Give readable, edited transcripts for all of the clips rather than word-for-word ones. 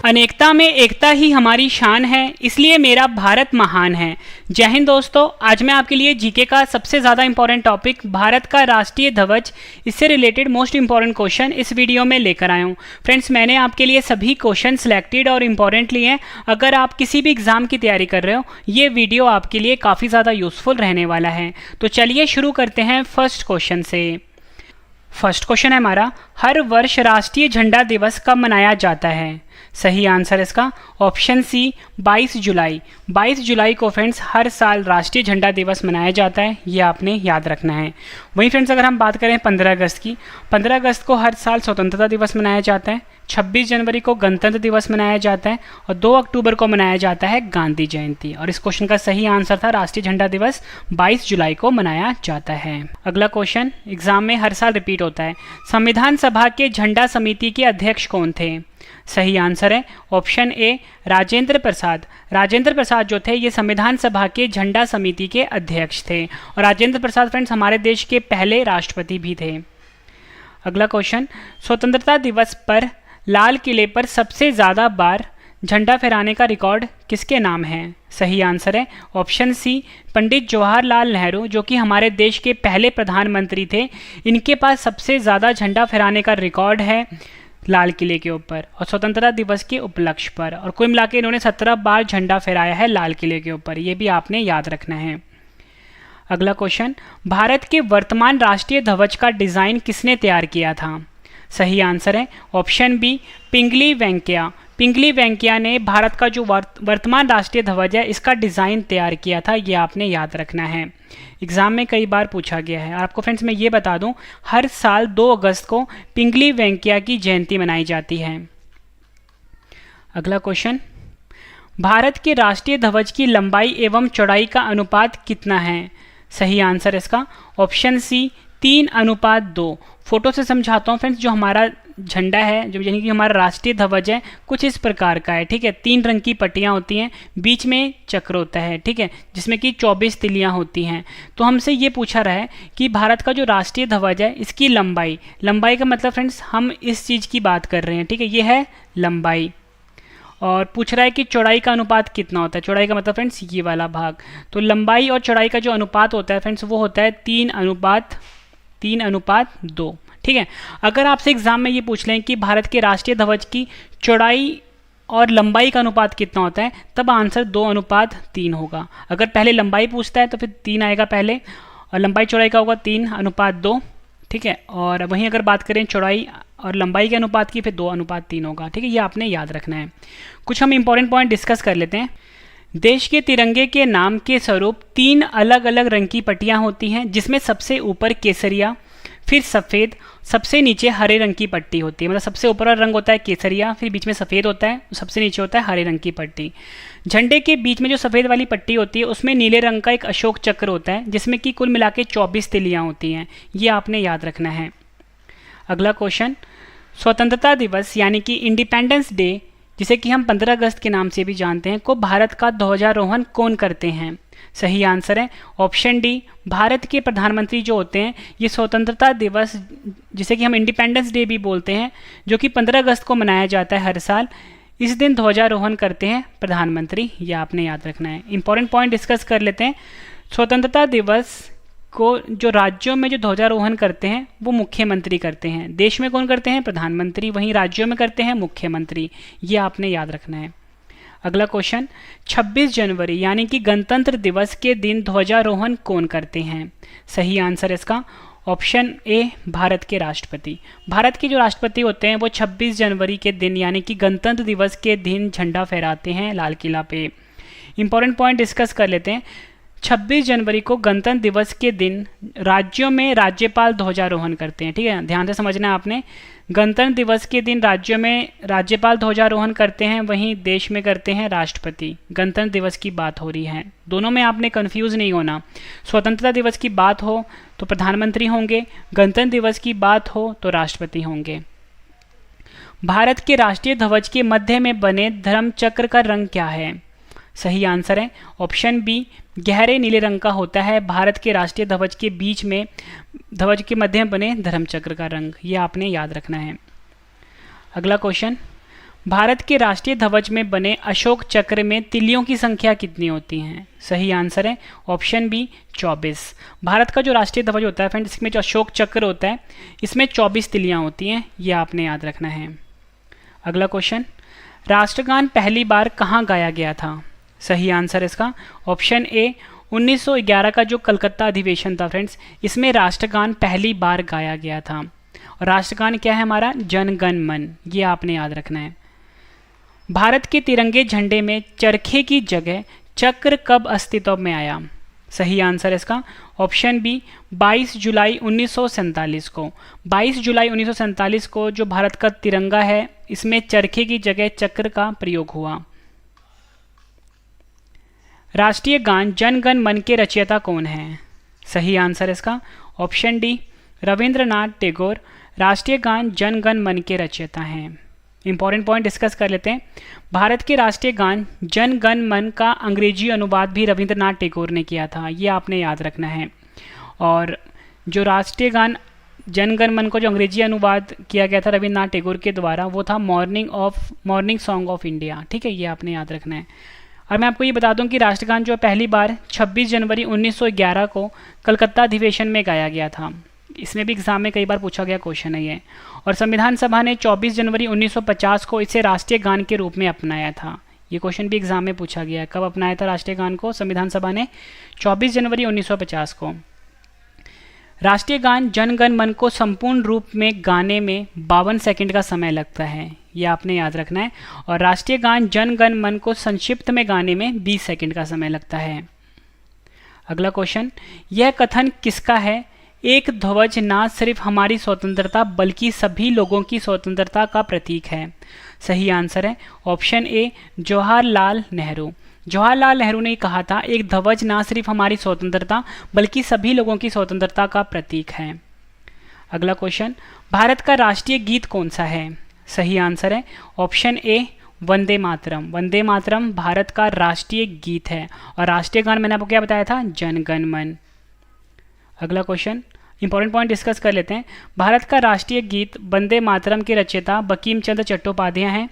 अनेकता में एकता ही हमारी शान है, इसलिए मेरा भारत महान है। जय हिंद दोस्तों, आज मैं आपके लिए जीके का सबसे ज़्यादा इंपॉर्टेंट टॉपिक भारत का राष्ट्रीय ध्वज, इससे रिलेटेड मोस्ट इंपॉर्टेंट क्वेश्चन इस वीडियो में लेकर आया हूँ। फ्रेंड्स, मैंने आपके लिए सभी क्वेश्चन सिलेक्टेड और इम्पॉर्टेंट लिए हैं। अगर आप किसी भी एग्जाम की तैयारी कर रहे हो, ये वीडियो आपके लिए काफ़ी ज़्यादा यूजफुल रहने वाला है। तो चलिए शुरू करते हैं फर्स्ट क्वेश्चन से। फर्स्ट क्वेश्चन है हमारा, हर वर्ष राष्ट्रीय झंडा दिवस कब मनाया जाता है? सही आंसर इसका ऑप्शन सी 22 जुलाई। 22 जुलाई को फ्रेंड्स हर साल राष्ट्रीय झंडा दिवस मनाया जाता है, ये आपने याद रखना है। वहीं फ्रेंड्स अगर हम बात करें 15 अगस्त की, 15 अगस्त को हर साल स्वतंत्रता दिवस मनाया जाता है, 26 जनवरी को गणतंत्र दिवस मनाया जाता है और 2 अक्टूबर को मनाया जाता है गांधी जयंती। और इस क्वेश्चन का सही आंसर था राष्ट्रीय झंडा दिवस 22 जुलाई को मनाया जाता है। अगला क्वेश्चन एग्जाम में हर साल रिपीट होता है, संविधान सभा के झंडा समिति के अध्यक्ष कौन थे? सही आंसर है ऑप्शन ए राजेंद्र प्रसाद। राजेंद्र प्रसाद जो थे ये संविधान सभा के झंडा समिति के अध्यक्ष थे और राजेंद्र प्रसाद फ्रेंड्स हमारे देश के पहले राष्ट्रपति भी थे। अगला क्वेश्चन, स्वतंत्रता दिवस पर लाल किले पर सबसे ज़्यादा बार झंडा फहराने का रिकॉर्ड किसके नाम है? सही आंसर है ऑप्शन सी पंडित जवाहरलाल नेहरू, जो कि हमारे देश के पहले प्रधानमंत्री थे। इनके पास सबसे ज़्यादा झंडा फहराने का रिकॉर्ड है लाल किले के ऊपर और स्वतंत्रता दिवस के उपलक्ष्य पर, और कुल मिला के इन्होंने 17 बार झंडा फहराया है लाल किले के ऊपर, ये भी आपने याद रखना है। अगला क्वेश्चन, भारत के वर्तमान राष्ट्रीय ध्वज का डिज़ाइन किसने तैयार किया था? सही आंसर है ऑप्शन बी पिंगली वेंकैया। पिंगली वेंकैया ने भारत का जो वर्तमान राष्ट्रीय ध्वज है इसका डिज़ाइन तैयार किया था, ये आपने याद रखना है। एग्जाम में कई बार पूछा गया है। आपको फ्रेंड्स मैं ये बता दूं, हर साल 2 अगस्त को पिंगली वेंकैया की जयंती मनाई जाती है। अगला क्वेश्चन, भारत के राष्ट्रीय ध्वज की लंबाई एवं चौड़ाई का अनुपात कितना है? सही आंसर इसका ऑप्शन सी 3:2। फोटो से समझाता हूँ फ्रेंड्स, जो हमारा झंडा है, जो यानी कि हमारा राष्ट्रीय ध्वज है, कुछ इस प्रकार का है। ठीक है, 3 रंग की पट्टियाँ होती हैं, बीच में चक्र होता है, ठीक है, जिसमें कि 24 तिलियाँ होती हैं। तो हमसे ये पूछा रहा है कि भारत का जो राष्ट्रीय ध्वज है इसकी लंबाई का मतलब फ्रेंड्स हम इस चीज़ की बात कर रहे हैं, ठीक है, ये है लंबाई। और पूछ रहा है कि चौड़ाई का अनुपात कितना होता है। चौड़ाई का मतलब फ्रेंड्स ये वाला भाग। तो लंबाई और चौड़ाई का जो अनुपात होता है फ्रेंड्स वो होता है 3:2। ठीक है, अगर आपसे एग्जाम में ये पूछ लें कि भारत के राष्ट्रीय ध्वज की चौड़ाई और लंबाई का अनुपात कितना होता है, तब आंसर 2:3 होगा। अगर पहले लंबाई पूछता है तो फिर 3 आएगा पहले, और लंबाई चौड़ाई का होगा 3:2। ठीक है, और वहीं अगर बात करें चौड़ाई और लंबाई के अनुपात की, फिर 2:3 होगा। ठीक है, ये आपने याद रखना है। कुछ हम इंपॉर्टेंट पॉइंट डिस्कस कर लेते हैं। देश के तिरंगे के नाम के स्वरूप 3 अलग अलग रंग की पट्टियाँ होती हैं, जिसमें सबसे ऊपर केसरिया, फिर सफ़ेद, सबसे नीचे हरे रंग की पट्टी होती है। मतलब सबसे ऊपर वाला रंग होता है केसरिया, फिर बीच में सफ़ेद होता है, सबसे नीचे होता है हरे रंग की पट्टी। झंडे के बीच में जो सफ़ेद वाली पट्टी होती है उसमें नीले रंग का एक अशोक चक्र होता है, जिसमें कि कुल मिला के 24 तिलियाँ होती हैं, ये आपने याद रखना है। अगला क्वेश्चन, स्वतंत्रता दिवस यानी कि इंडिपेंडेंस डे, जिसे कि हम 15 अगस्त के नाम से भी जानते हैं, को भारत का ध्वजारोहण कौन करते हैं? सही आंसर है ऑप्शन डी भारत के प्रधानमंत्री जो होते हैं। ये स्वतंत्रता दिवस, जिसे कि हम इंडिपेंडेंस डे भी बोलते हैं, जो कि 15 अगस्त को मनाया जाता है हर साल, इस दिन ध्वजारोहण करते हैं प्रधानमंत्री, ये आपने याद रखना है। इंपॉर्टेंट पॉइंट डिस्कस कर लेते हैं। स्वतंत्रता दिवस को जो राज्यों में जो ध्वजारोहण करते हैं वो मुख्यमंत्री करते हैं। देश में कौन करते हैं? प्रधानमंत्री। वहीं राज्यों में करते हैं मुख्यमंत्री, ये आपने याद रखना है। अगला क्वेश्चन, 26 जनवरी यानी कि गणतंत्र दिवस के दिन ध्वजारोहण कौन करते हैं? सही आंसर इसका ऑप्शन ए भारत के राष्ट्रपति। भारत के जो राष्ट्रपति होते हैं वो 26 जनवरी के दिन यानी कि गणतंत्र दिवस के दिन झंडा फहराते हैं लाल किला पे। इंपॉर्टेंट पॉइंट डिस्कस कर लेते हैं। 26 जनवरी को गणतंत्र दिवस के दिन राज्यों में राज्यपाल ध्वजारोहण करते हैं। ठीक है, ध्यान से समझना है आपने। गणतंत्र दिवस के दिन राज्यों में राज्यपाल ध्वजारोहण करते हैं, वहीं देश में करते हैं राष्ट्रपति। गणतंत्र दिवस की बात हो रही है, दोनों में आपने कंफ्यूज नहीं होना। स्वतंत्रता दिवस की बात हो तो प्रधानमंत्री होंगे, गणतंत्र दिवस की बात हो तो राष्ट्रपति होंगे। भारत के राष्ट्रीय ध्वज के मध्य में बने धर्म चक्र का रंग क्या है? सही आंसर है ऑप्शन बी गहरे नीले रंग का होता है भारत के राष्ट्रीय ध्वज के बीच में, ध्वज के मध्य में बने धर्म चक्र का रंग, ये आपने याद रखना है। अगला क्वेश्चन, भारत के राष्ट्रीय ध्वज में बने अशोक चक्र में तिलियों की संख्या कितनी होती है? सही आंसर है ऑप्शन बी 24। भारत का जो राष्ट्रीय ध्वज होता है फ्रेंड्स, इसमें जो अशोक चक्र होता है इसमें 24 तिलियां होती हैं, ये आपने याद रखना है। अगला क्वेश्चन, राष्ट्रगान पहली बार कहाँ गाया गया था? सही आंसर है इसका ऑप्शन ए 1911 का जो कलकत्ता अधिवेशन था फ्रेंड्स, इसमें राष्ट्रगान पहली बार गाया गया था। और राष्ट्रगान क्या है हमारा? जन गण मन, ये आपने याद रखना है। भारत के तिरंगे झंडे में चरखे की जगह चक्र कब अस्तित्व में आया? सही आंसर है इसका ऑप्शन बी 22 जुलाई 1947 को। 22 जुलाई 1947 को जो भारत का तिरंगा है इसमें चरखे की जगह चक्र का प्रयोग हुआ। राष्ट्रीय गान जन गण मन के रचयिता कौन है? सही आंसर है इसका ऑप्शन डी रविंद्रनाथ टैगोर राष्ट्रीय गान जन गण मन के रचयिता हैं। इंपॉर्टेंट पॉइंट डिस्कस कर लेते हैं। भारत के राष्ट्रीय गान जन गण मन का अंग्रेजी अनुवाद भी रविंद्रनाथ टैगोर ने किया था, ये आपने याद रखना है। और जो राष्ट्रीय गान जन गण मन को जो अंग्रेजी अनुवाद किया गया था रविंद्रनाथ टैगोर के द्वारा, वो था मॉर्निंग सॉन्ग ऑफ इंडिया। ठीक है, ये आपने याद रखना है। और मैं आपको ये बता दूं कि राष्ट्रगान जो पहली बार 26 जनवरी 1911 को कलकत्ता अधिवेशन में गाया गया था। इसमें भी एग्जाम में कई बार पूछा गया क्वेश्चन है ये। और संविधान सभा ने 24 जनवरी 1950 को इसे राष्ट्रीय गान के रूप में अपनाया था। ये क्वेश्चन भी एग्जाम में पूछा गया है, कब अपनाया था राष्ट्रीय गान को? संविधान सभा ने 24 जनवरी 1950 को। राष्ट्रीय गान जन गण मन को संपूर्ण रूप में गाने में 52 सेकंड का समय लगता है, ये आपने याद रखना है। और राष्ट्रीय गान जन गण मन को संक्षिप्त में गाने में 20 सेकंड का समय लगता है। अगला क्वेश्चन, यह कथन किसका है? एक ध्वज ना सिर्फ हमारी स्वतंत्रता बल्कि सभी लोगों की स्वतंत्रता का प्रतीक है। सही आंसर है ऑप्शन ए जवाहरलाल नेहरू। जवाहरलाल नेहरू ने कहा था एक ध्वज ना सिर्फ हमारी स्वतंत्रता बल्कि सभी लोगों की स्वतंत्रता का प्रतीक है। अगला क्वेश्चन, भारत का राष्ट्रीय गीत कौन सा है? सही आंसर है ऑप्शन ए वंदे मातरम। वंदे मातरम भारत का राष्ट्रीय गीत है। और राष्ट्रीय गान मैंने आपको क्या बताया था? जन गण मन। अगला क्वेश्चन, इंपॉर्टेंट पॉइंट डिस्कस कर लेते हैं। भारत का राष्ट्रीय गीत वंदे मातरम के रचयिता बंकिम चंद्र चट्टोपाध्याय हैं।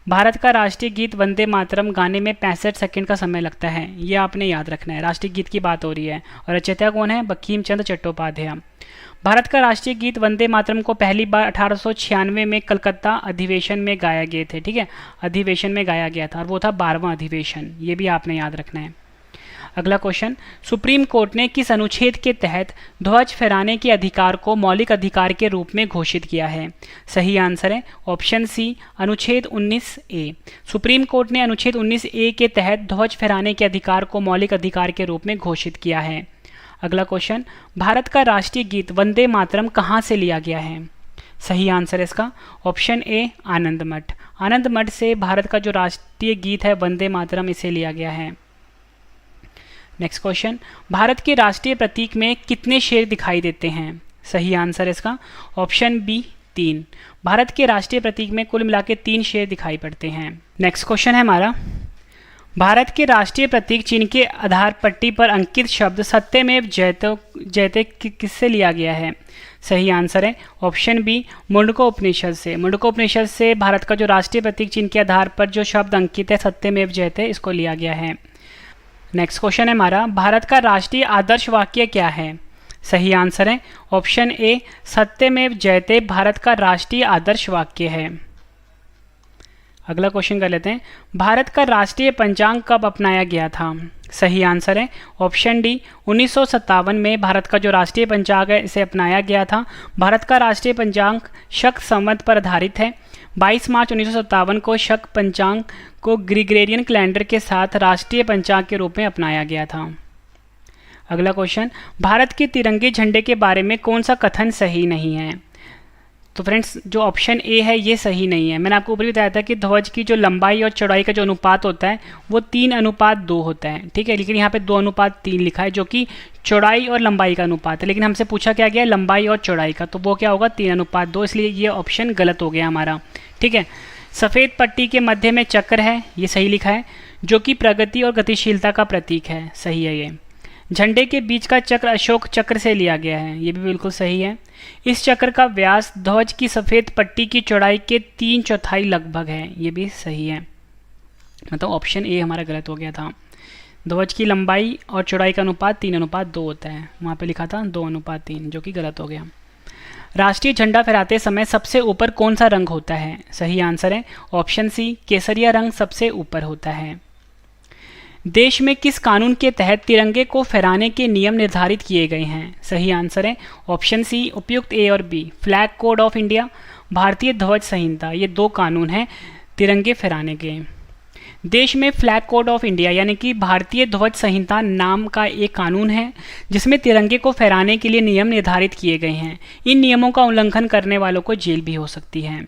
भारत का राष्ट्रीय गीत वंदे मातरम गाने में 65 सेकंड का समय लगता है, ये आपने याद रखना है। राष्ट्रीय गीत की बात हो रही है और रचयिता कौन है? बंकिम चंद्र चट्टोपाध्याय। भारत का राष्ट्रीय गीत वंदे मातरम को पहली बार 1896 में कलकत्ता अधिवेशन में गाया गए थे। ठीक है, अधिवेशन में गाया गया था और वो था 12वां अधिवेशन, ये भी आपने याद रखना है। अगला क्वेश्चन, सुप्रीम कोर्ट ने किस अनुच्छेद के तहत ध्वज फहराने के अधिकार को मौलिक अधिकार के रूप में घोषित किया है? सही आंसर है ऑप्शन सी अनुच्छेद 19A। सुप्रीम कोर्ट ने अनुच्छेद 19A के तहत ध्वज फहराने के अधिकार को मौलिक अधिकार के रूप में घोषित किया है। अगला क्वेश्चन, भारत का राष्ट्रीय गीत वंदे मातरम कहाँ से लिया गया है? सही आंसर है इसका ऑप्शन ए आनंद मठ। आनंद मठ से भारत का जो राष्ट्रीय गीत है वंदे मातरम, इसे लिया गया है। नेक्स्ट क्वेश्चन, भारत के राष्ट्रीय प्रतीक में कितने शेर दिखाई देते हैं? सही आंसर है इसका ऑप्शन बी 3। भारत के राष्ट्रीय प्रतीक में कुल मिला के 3 शेर दिखाई पड़ते हैं। नेक्स्ट क्वेश्चन है हमारा, भारत के राष्ट्रीय प्रतीक चिन्ह के आधार पट्टी पर अंकित शब्द सत्यमेव जयते किससे लिया गया है? सही आंसर है ऑप्शन बी मुंडकोपनिषद से। मुंडकोपनिषद से भारत का जो राष्ट्रीय प्रतीक चिन्ह के आधार पर जो शब्द अंकित है सत्यमेव जयते, इसको लिया गया है। नेक्स्ट क्वेश्चन है हमारा, भारत का राष्ट्रीय आदर्श वाक्य क्या है? सही आंसर है ऑप्शन ए सत्यमेव जयते भारत का राष्ट्रीय आदर्श वाक्य है। अगला क्वेश्चन कर लेते हैं, भारत का राष्ट्रीय पंचांग कब अपनाया गया था? सही आंसर है ऑप्शन डी 1957 में भारत का जो राष्ट्रीय पंचांग है इसे अपनाया गया था। भारत का राष्ट्रीय पंचांग शक संवत पर आधारित है। 22 मार्च 1957 को शक पंचांग को ग्रिगोरियन कैलेंडर के साथ राष्ट्रीय पंचांग के रूप में अपनाया गया था। अगला क्वेश्चन, भारत के तिरंगे झंडे के बारे में कौन सा कथन सही नहीं है? तो फ्रेंड्स जो ऑप्शन ए है ये सही नहीं है। मैंने आपको ऊपर बताया था कि ध्वज की जो लंबाई और चौड़ाई का जो अनुपात होता है वो 3:2 होता है। ठीक है, लेकिन यहाँ पे 2:3 लिखा है जो कि चौड़ाई और लंबाई का अनुपात है, लेकिन हमसे पूछा क्या गया लंबाई और चौड़ाई का, तो वो क्या होगा 3:2, इसलिए ये ऑप्शन गलत हो गया हमारा। ठीक है, सफ़ेद पट्टी के मध्य में चक्र है, ये सही लिखा है, जो कि प्रगति और गतिशीलता का प्रतीक है, सही है ये। झंडे के बीच का चक्र अशोक चक्र से लिया गया है, ये भी बिल्कुल सही है। इस चक्र का व्यास ध्वज की सफ़ेद पट्टी की चौड़ाई के 3/4 लगभग है, ये भी सही है। मतलब ऑप्शन ए हमारा गलत हो गया था। ध्वज की लंबाई और चौड़ाई का अनुपात 3:2 होता है, वहाँ पे लिखा था 2:3, जो कि गलत हो गया। राष्ट्रीय झंडा फहराते समय सबसे ऊपर कौन सा रंग होता है? सही आंसर है ऑप्शन सी, केसरिया रंग सबसे ऊपर होता है। देश में किस कानून के तहत तिरंगे को फहराने के नियम निर्धारित किए गए हैं? सही आंसर है ऑप्शन सी, उपयुक्त ए और B. Flag code of India, भारतीय ध्वज संहिता, ये 2 कानून हैं तिरंगे फहराने के। देश में फ्लैग कोड ऑफ इंडिया यानी कि भारतीय ध्वज संहिता नाम का एक कानून है जिसमें तिरंगे को फहराने के लिए नियम निर्धारित किए गए हैं। इन नियमों का उल्लंघन करने वालों को जेल भी हो सकती है।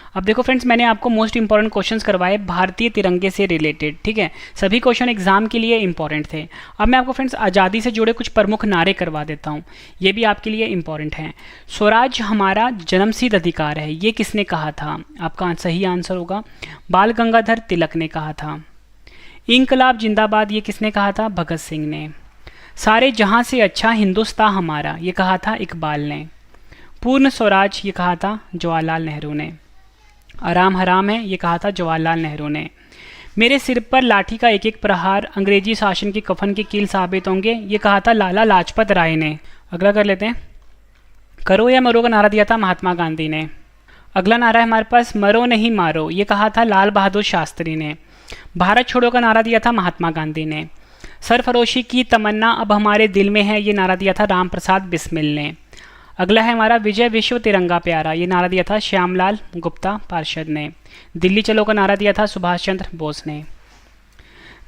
अब देखो फ्रेंड्स, मैंने आपको मोस्ट इंपॉर्टेंट क्वेश्चंस करवाए भारतीय तिरंगे से रिलेटेड, ठीक है। सभी क्वेश्चन एग्जाम के लिए इंपॉर्टेंट थे। अब मैं आपको फ्रेंड्स आज़ादी से जुड़े कुछ प्रमुख नारे करवा देता हूँ, ये भी आपके लिए इंपॉर्टेंट हैं। स्वराज हमारा जन्मसिद्ध अधिकार है, ये किसने कहा था? आपका सही आंसर होगा बाल गंगाधर तिलक ने कहा था। इंकलाब जिंदाबाद, ये किसने कहा था? भगत सिंह ने। सारे जहाँ से अच्छा हिंदुस्तान हमारा, ये कहा था इकबाल ने। पूर्ण स्वराज, ये कहा था जवाहरलाल नेहरू ने। आराम हराम है, ये कहा था जवाहरलाल नेहरू ने। मेरे सिर पर लाठी का एक एक प्रहार अंग्रेजी शासन की कफन की कील साबित होंगे, ये कहा था लाला लाजपत राय ने। अगला कर लेते हैं। करो या मरो का नारा दिया था महात्मा गांधी ने। अगला नारा है हमारे पास मरो नहीं मारो, ये कहा था लाल बहादुर शास्त्री ने। भारत छोड़ो का नारा दिया था महात्मा गांधी ने। सरफरोशी की तमन्ना अब हमारे दिल में है, ये नारा दिया था राम प्रसाद बिस्मिल ने। अगला है हमारा विजय विश्व तिरंगा प्यारा, ये नारा दिया था श्यामलाल गुप्ता पार्षद ने। दिल्ली चलो का नारा दिया था सुभाष चंद्र बोस ने।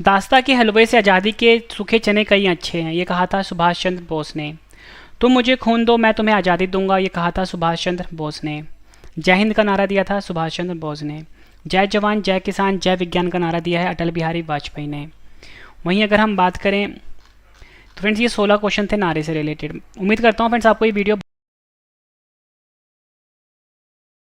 दास्ता के हलवे से आज़ादी के सूखे चने कई अच्छे हैं, ये कहा था सुभाष चंद्र बोस ने। तुम मुझे खून दो मैं तुम्हें आज़ादी दूंगा, ये कहा था सुभाष चंद्र बोस ने। जय हिंद का नारा दिया था सुभाष चंद्र बोस ने। जय जवान जय किसान जय विज्ञान का नारा दिया है अटल बिहारी वाजपेयी ने। वहीं अगर हम बात करें तो फ्रेंड्स ये 16 क्वेश्चन थे नारे से रिलेटेड। उम्मीद करता हूँ फ्रेंड्स आपको ये वीडियो